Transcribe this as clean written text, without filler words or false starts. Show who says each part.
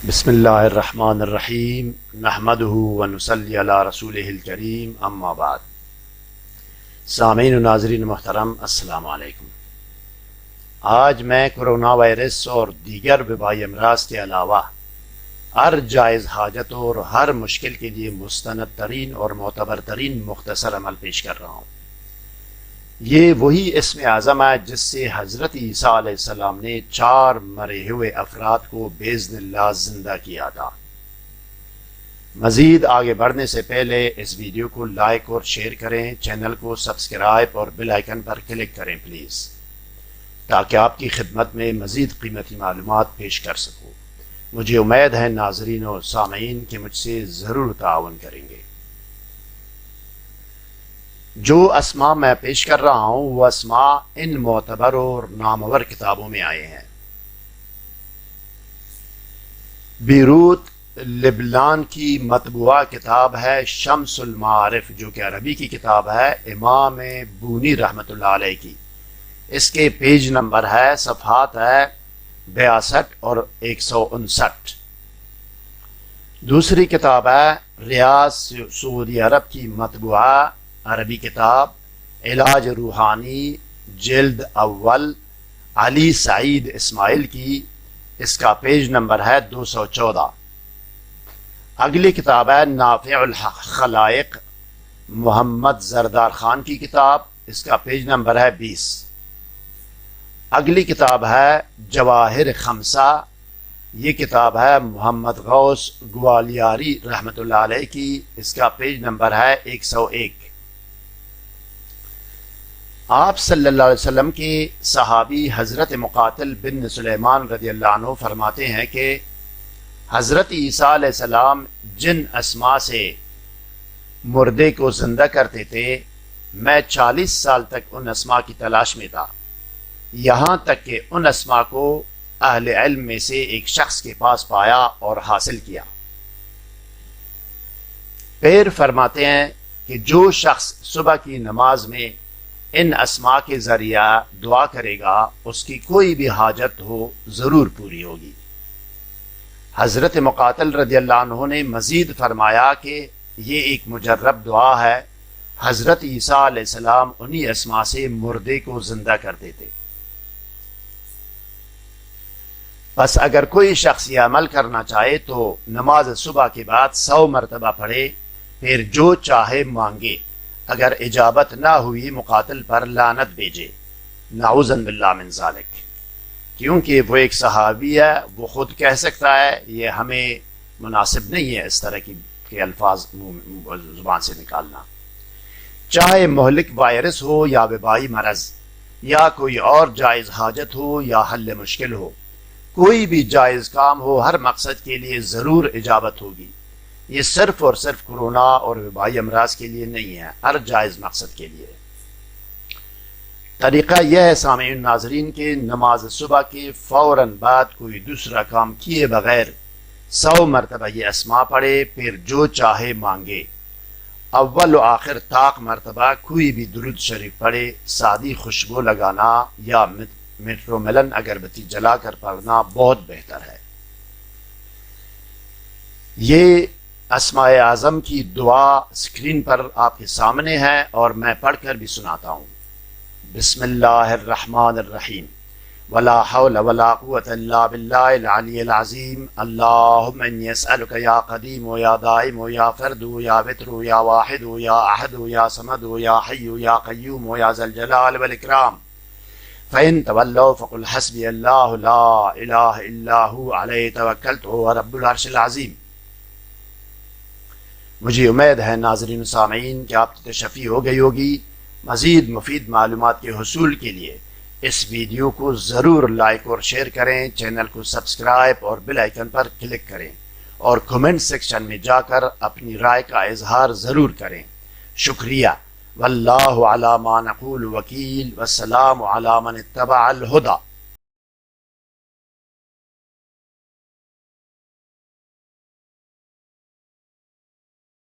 Speaker 1: بسم اللہ الرحمن الرحیم نحمدہ ونصلی علی رسولہ الکریم اما بعد۔ سامعین و ناظرین محترم، السلام علیکم۔ آج میں کرونا وائرس اور دیگر وبائی امراض کے علاوہ ہر جائز حاجت اور ہر مشکل کے لیے مستند ترین اور معتبر ترین مختصر عمل پیش کر رہا ہوں۔ یہ وہی اسم اعظم ہے جس سے حضرت عیسیٰ علیہ السلام نے 4 مرے ہوئے افراد کو باذن اللہ زندہ کیا تھا۔ مزید آگے بڑھنے سے پہلے اس ویڈیو کو لائک اور شیئر کریں، چینل کو سبسکرائب اور بیل آئیکن پر کلک کریں پلیز، تاکہ آپ کی خدمت میں مزید قیمتی معلومات پیش کر سکوں۔ مجھے امید ہے ناظرین و سامعین کہ مجھ سے ضرور تعاون کریں گے۔ جو اسماء میں پیش کر رہا ہوں وہ اسماء ان معتبر اور نامور کتابوں میں آئے ہیں۔ بیروت لبنان کی مطبوعہ کتاب ہے شمس المعارف، جو کہ عربی کی کتاب ہے امام بونی رحمۃ اللہ علیہ کی۔ اس کے پیج نمبر ہے، صفحات ہے 62 اور 159۔ دوسری کتاب ہے ریاض سعودی عرب کی مطبوعہ عربی کتاب علاج روحانی، جلد اول، علی سعید اسماعیل کی۔ اس کا پیج نمبر ہے 214۔ اگلی کتاب ہے نافع الخلائق، محمد زردار خان کی کتاب۔ اس کا پیج نمبر ہے 20۔ اگلی کتاب ہے جواہر خمسہ، یہ کتاب ہے محمد غوث گوالیاری رحمۃ اللہ علیہ کی۔ اس کا پیج نمبر ہے 101۔ آپ صلی اللہ علیہ وسلم کے صحابی حضرت مقاتل بن سلیمان رضی اللہ عنہ فرماتے ہیں کہ حضرت عیسیٰ علیہ السلام جن اسماء سے مردے کو زندہ کرتے تھے، میں 40 سال تک ان اسماء کی تلاش میں تھا، یہاں تک کہ ان اسماء کو اہل علم میں سے ایک شخص کے پاس پایا اور حاصل کیا۔ پھر فرماتے ہیں کہ جو شخص صبح کی نماز میں ان اسماء کے ذریعہ دعا کرے گا، اس کی کوئی بھی حاجت ہو ضرور پوری ہوگی۔ حضرت مقاتل رضی اللہ عنہ نے مزید فرمایا کہ یہ ایک مجرب دعا ہے۔ حضرت عیسیٰ علیہ السلام انہی اسماء سے مردے کو زندہ کرتے تھے۔ بس اگر کوئی شخص یہ عمل کرنا چاہے تو نماز صبح کے بعد 100 مرتبہ پڑھے، پھر جو چاہے مانگے، اگر اجابت نہ ہوئی مقاتل پر لعنت بھیجے، نعوذ باللہ من ذالک، کیونکہ وہ ایک صحابی ہے، وہ خود کہہ سکتا ہے۔ یہ ہمیں مناسب نہیں ہے اس طرح کے الفاظ زبان سے نکالنا۔ چاہے مہلک وائرس ہو یا وبائی مرض، یا کوئی اور جائز حاجت ہو یا حل مشکل ہو، کوئی بھی جائز کام ہو، ہر مقصد کے لیے ضرور اجابت ہوگی۔ یہ صرف اور صرف کرونا اور وبائی امراض کے لیے نہیں ہے، ہر جائز مقصد کے لیے۔ طریقہ یہ ہے سامعین ناظرین کہ نماز صبح کے فوراً بعد کوئی دوسرا کام کیے بغیر 100 مرتبہ یہ اسماء پڑھے، پھر جو چاہے مانگے۔ اول و آخر طاق مرتبہ کوئی بھی درود شریف پڑھے، سادی خوشبو لگانا یا میٹرو ملن اگربتی جلا کر پڑھنا بہت بہتر ہے۔ یہ اسماء اعظم کی دعا اسکرین پر آپ کے سامنے ہے اور میں پڑھ کر بھی سناتا ہوں۔ بسم اللہ الرحمن الرحیم، ولا حول ولا قوة الا باللہ العلی العظیم، اللہم انی اسألک یا قدیم یا دائم یا فرد یا وتر یا واحد یا احد یا صمد یا حی یا قیوم یا ذا الجلال والاکرام، فإن تولوا فقل حسبی اللہ لا الہ الا هو علیہ توکلت وهو رب العرش العظیم۔ مجھے امید ہے ناظرین و سامعین کہ آپ کی تشفی ہو گئی ہوگی۔ مزید مفید معلومات کے حصول کے لیے اس ویڈیو کو ضرور لائک اور شیئر کریں، چینل کو سبسکرائب اور بیل آئیکن پر کلک کریں، اور کمنٹ سیکشن میں جا کر اپنی رائے کا اظہار ضرور کریں۔ شکریہ۔ واللہ علی ما نقول وکیل، والسلام علی من اتبع الہدی۔